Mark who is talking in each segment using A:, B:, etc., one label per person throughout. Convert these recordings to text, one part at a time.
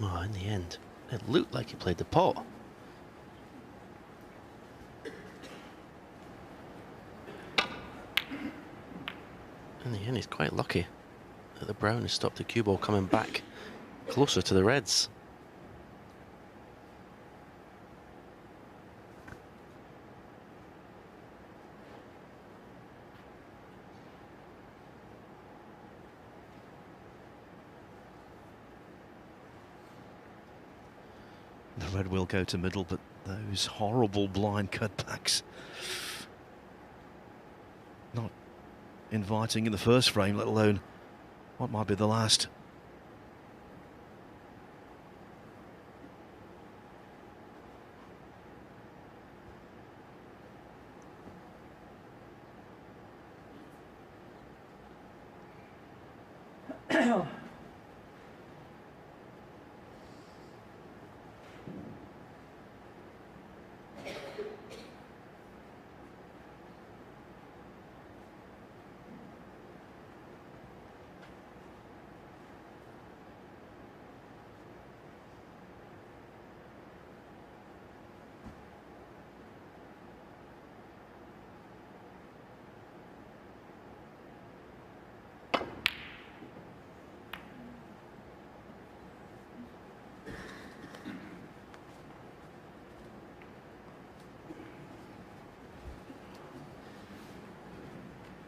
A: Well, in the end, it looked like he played the pot. In the end, he's quite lucky that the brown has stopped the cue ball coming back closer to the reds.
B: The red will go to middle, but those horrible blind cutbacks, not inviting in the first frame, let alone what might be the last.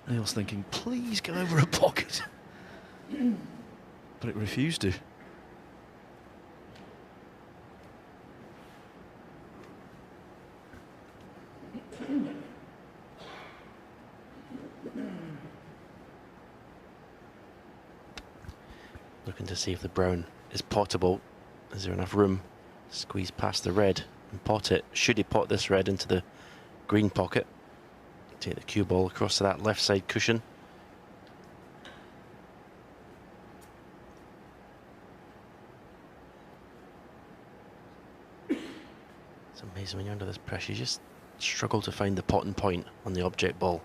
B: Neil's thinking, please go over a pocket. But it refused to.
A: Looking to see if the brown is potable. Is there enough room? Squeeze past the red and pot it. Should he pot this red into the green pocket? Take the cue ball across to that left side cushion. It's amazing when you're under this pressure, you just struggle to find the pot and point on the object ball.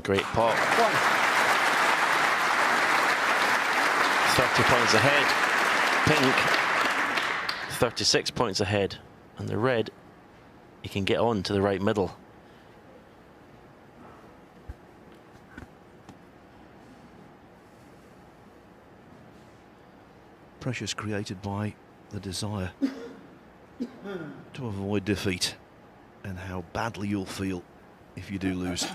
A: Great pot. 30 points ahead. Pink, 36 points ahead. And the red, he can get on to the right middle.
B: Pressures created by the desire to avoid defeat, and how badly you'll feel if you do lose.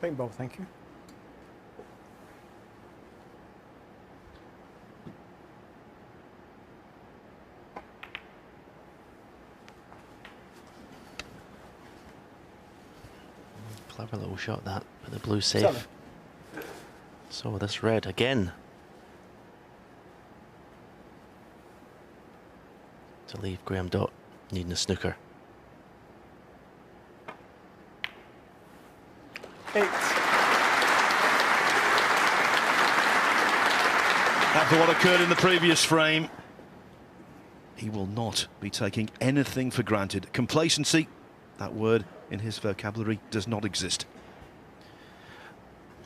C: Pink ball, thank you.
A: Clever little shot that, but the blue safe. So this red again. To leave Graeme Dott needing a snooker.
C: 8.
B: After what occurred in the previous frame, he will not be taking anything for granted. Complacency, that word in his vocabulary, does not exist.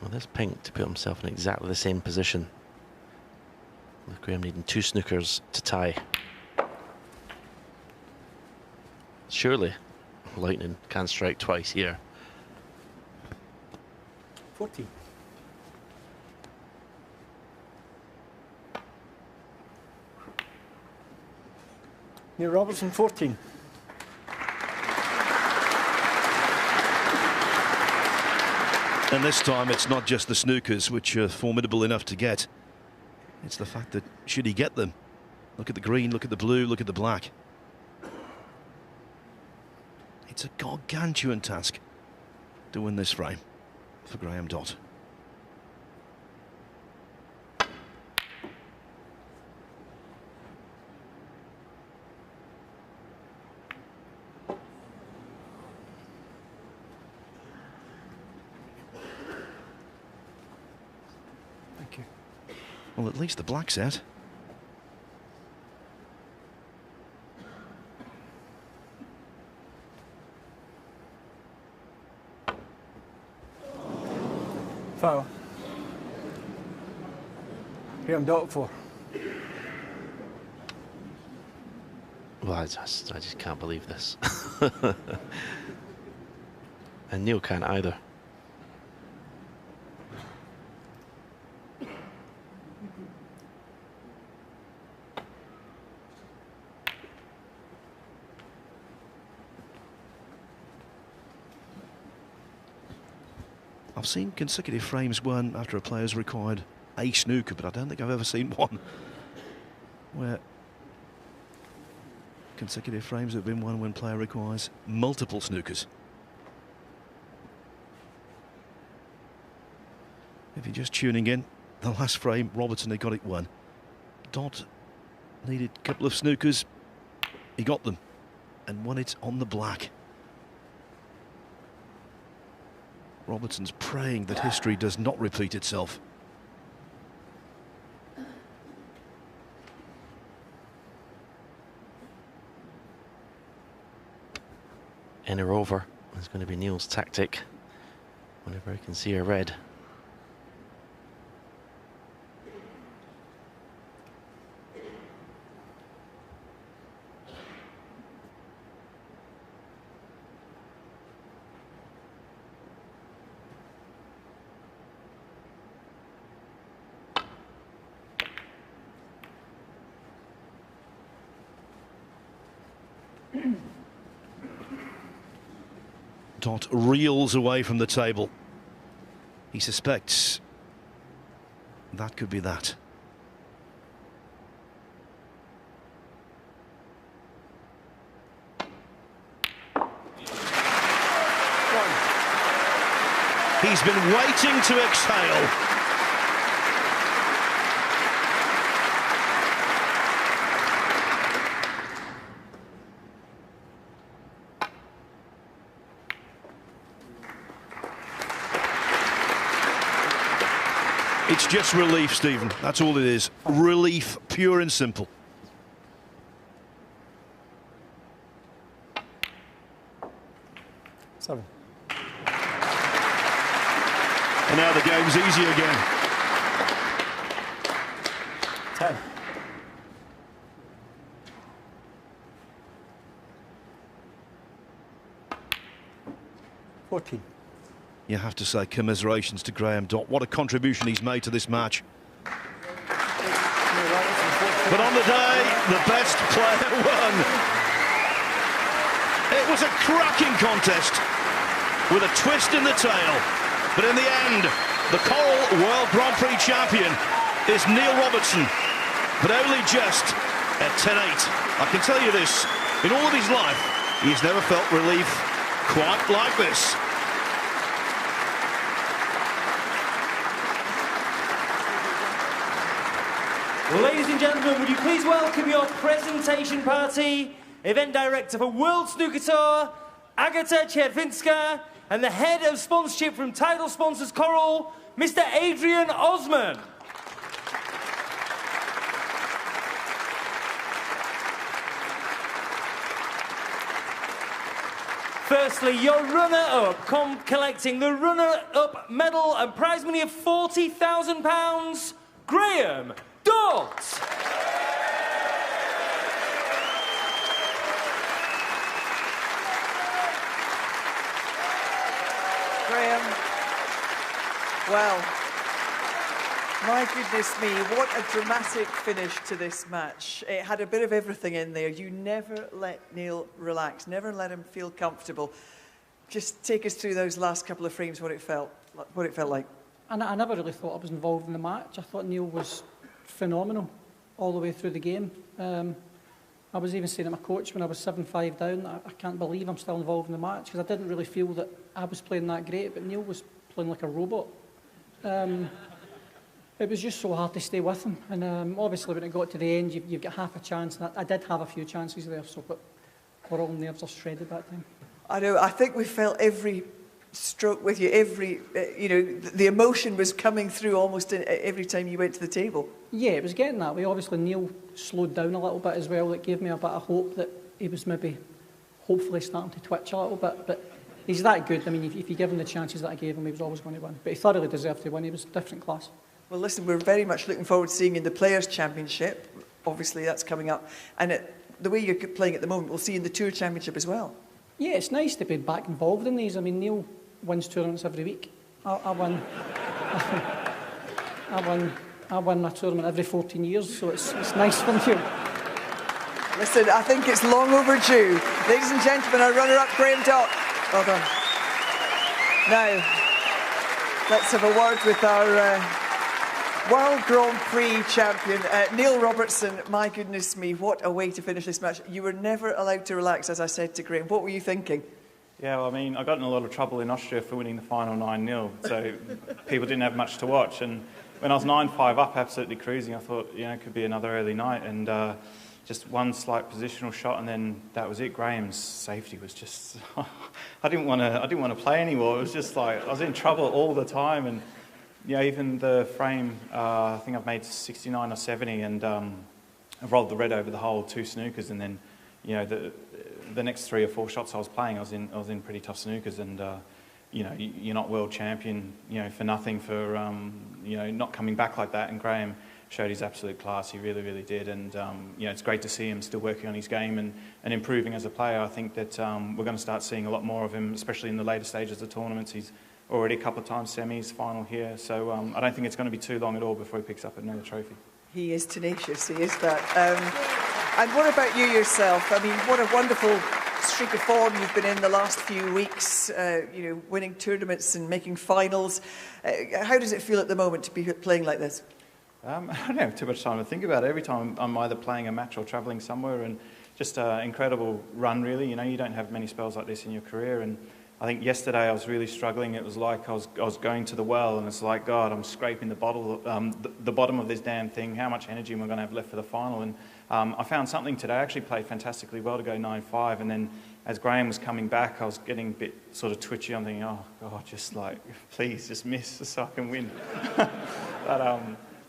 A: Well, there's Pink to put himself in exactly the same position, with Graeme needing 2 snookers to tie. Surely lightning can strike twice here.
C: 14. Neil Robertson, 14.
B: And this time it's not just the snookers, which are formidable enough to get. It's the fact that should he get them, look at the green, look at the blue, look at the black. It's a gargantuan task to win this frame for Graeme Dott. Well, at least the black set.
C: Foul. Graeme Dott 4.
A: Well, I just can't believe this. And Neil can't either.
B: I've seen consecutive frames won after a player's required a snooker, but I don't think I've ever seen one where consecutive frames have been won when player requires multiple snookers. If you're just tuning in, the last frame, Robertson had got it won. Dott needed a couple of snookers. He got them and won it on the black. Robertson's praying that history does not repeat itself.
A: Inner over is going to be Neil's tactic whenever he can see a red.
B: Dott reels away from the table. He suspects that could be that. He's been waiting to exhale. It's just relief, Stephen. That's all it is. Relief, pure and simple.
C: Seven.
B: And now the game's easy again.
C: 10. $14.
B: You have to say commiserations to Graeme Dott. What a contribution he's made to this match. But on the day, the best player won. It was a cracking contest with a twist in the tail. But in the end, the Coral World Grand Prix champion is Neil Robertson, but only just at 10-8. I can tell you this, in all of his life, he's never felt relief quite like this.
D: Ladies and gentlemen, would you please welcome your presentation party, event director for World Snooker Tour, Agata Chervinska, and the head of sponsorship from title sponsors Coral, Mr. Adrian Osman. Firstly, your runner-up, collecting the runner-up medal and prize money of £40,000, Graeme Dott.
E: Graeme, well, my goodness me, what a dramatic finish to this match. It had a bit of everything in there. You never let Neil relax, never let him feel comfortable. Just take us through those last couple of frames, what it felt like.
F: And I never really thought I was involved in the match. I thought Neil was phenomenal all the way through the game. I was even saying to my coach when I was 7-5 down, I can't believe I'm still involved in the match, because I didn't really feel that I was playing that great, but Neil was playing like a robot. It was just so hard to stay with him, and obviously when it got to the end, you've got half a chance, and I did have a few chances there, so but we're all nerves are shredded that time.
E: I know, I think we felt every stroke with you every, the emotion was coming through almost every time you went to the table.
F: Yeah, it was getting that way. Obviously, Neil slowed down a little bit as well. It gave me a bit of hope that he was maybe, hopefully, starting to twitch a little bit. But he's that good. I mean, if you give him the chances that I gave him, he was always going to win. But he thoroughly deserved to win. He was different class.
E: Well, listen, we're very much looking forward to seeing you in the Players' Championship. Obviously, that's coming up. And the way you're playing at the moment, we'll see you in the Tour Championship as well. Yeah,
F: it's nice to be back involved in these. I mean, Neil wins tournaments every week. I win my tournament every 14 years, so it's nice for Neil.
E: Listen, I think it's long overdue. Ladies and gentlemen, our runner-up, Graeme Dott. Well done. Now, let's have a word with our World Grand Prix champion, Neil Robertson. My goodness me, what a way to finish this match. You were never allowed to relax, as I said to Graeme. What were you thinking?
G: Yeah, well, I mean, I got in a lot of trouble in Austria for winning the final 9-0, so people didn't have much to watch. And when I was 9-5 up, absolutely cruising, I thought, it could be another early night. And just one slight positional shot, and then that was it. Graham's safety was just... I didn't want to play anymore. It was just like I was in trouble all the time. And even the frame, I think I've made 69 or 70, and I've rolled the red over the whole 2 snookers, and then the next 3 or 4 shots I was playing, I was in pretty tough snookers, and you're not world champion, for nothing, for not coming back like that. And Graeme showed his absolute class. He really, really did. And it's great to see him still working on his game and improving as a player. I think that we're going to start seeing a lot more of him, especially in the later stages of tournaments. He's already a couple of times semis, final here. So I don't think it's going to be too long at all before he picks up another trophy.
E: He is tenacious, he is that. And what about you yourself? I mean, what a wonderful streak of form you've been in the last few weeks, winning tournaments and making finals. How does it feel at the moment to be playing like this?
G: I don't have too much time to think about it. Every time I'm either playing a match or travelling somewhere, and just an incredible run, really. You don't have many spells like this in your career. And I think yesterday I was really struggling. It was like I was going to the well, and it's like, God, I'm scraping the bottom of this damn thing. How much energy am I going to have left for the final? And I found something today. I actually played fantastically well to go 9-5, and then as Graeme was coming back, I was getting a bit sort of twitchy. I'm thinking, oh God, just like, please, just miss so I can win. But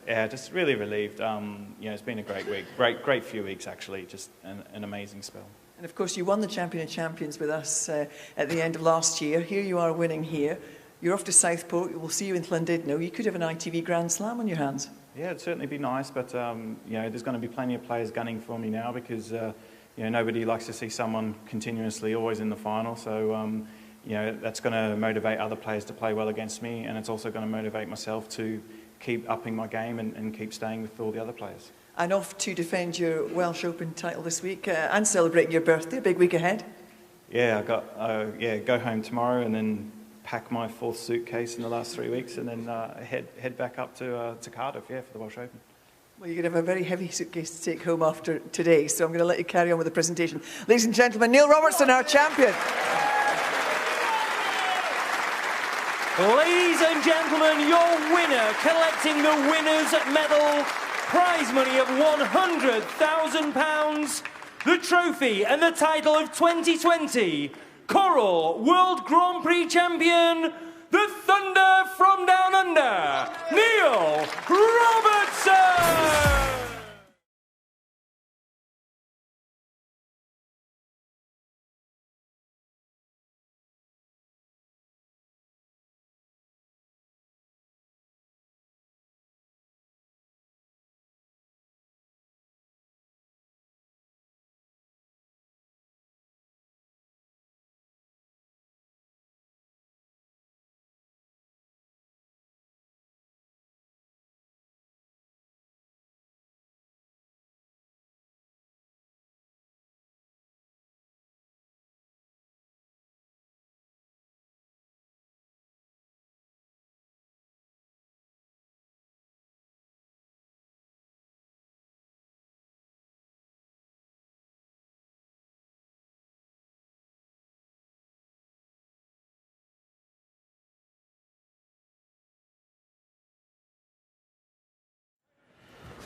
G: yeah, just really relieved. It's been a great week, great few weeks actually. Just an amazing spell.
E: And of course, you won the Champion of Champions with us at the end of last year. Here you are winning here. You're off to Southport. We'll see you in Llandudno. You could have an ITV Grand Slam on your hands. Yeah, it'd certainly be nice, but there's going to be plenty of players gunning for me now because nobody likes to see someone continuously always in the final. So that's going to motivate other players to play well against me, and it's also going to motivate myself to keep upping my game and keep staying with all the other players. And off to defend your Welsh Open title this week and celebrating your birthday, a big week ahead. Yeah, I got go home tomorrow and then pack my 4th suitcase in the last 3 weeks, and then head back up to Cardiff, for the Welsh Open. Well, you're going to have a very heavy suitcase to take home after today, so I'm going to let you carry on with the presentation. Ladies and gentlemen, Neil Robertson, our champion.
D: Ladies and gentlemen, your winner, collecting the winner's medal, prize money of £100,000, the trophy and the title of 2020 Coral World Grand Prix champion, the Thunder from Down Under, Neil Robertson!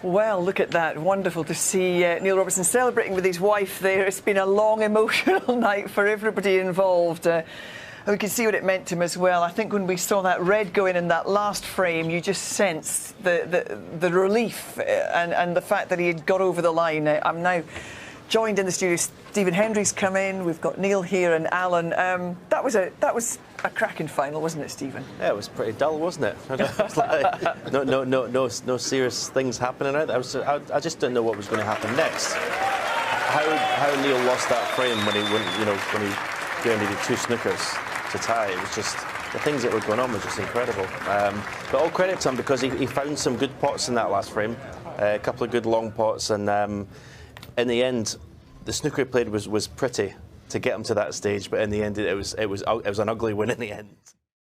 E: Well, look at that. Wonderful to see Neil Robertson celebrating with his wife there. It's been a long, emotional night for everybody involved. And we can see what it meant to him as well. I think when we saw that red go in that last frame, you just sensed the relief and the fact that he had got over the line. I'm now joined in the studio. Stephen Hendry's come in. We've got Neil here and Alan. That was a cracking final, wasn't it, Stephen?
A: Yeah, it was pretty dull, wasn't it? It was like, no serious things happening out there. I just didn't know what was going to happen next. How Neil lost that frame when he only needed 2 snookers to tie. It was just the things that were going on was just incredible. But all credit to him because he found some good pots in that last frame, a couple of good long pots, and in the end, the snooker he played was pretty to get him to that stage. But in the end, it was an ugly win in the end.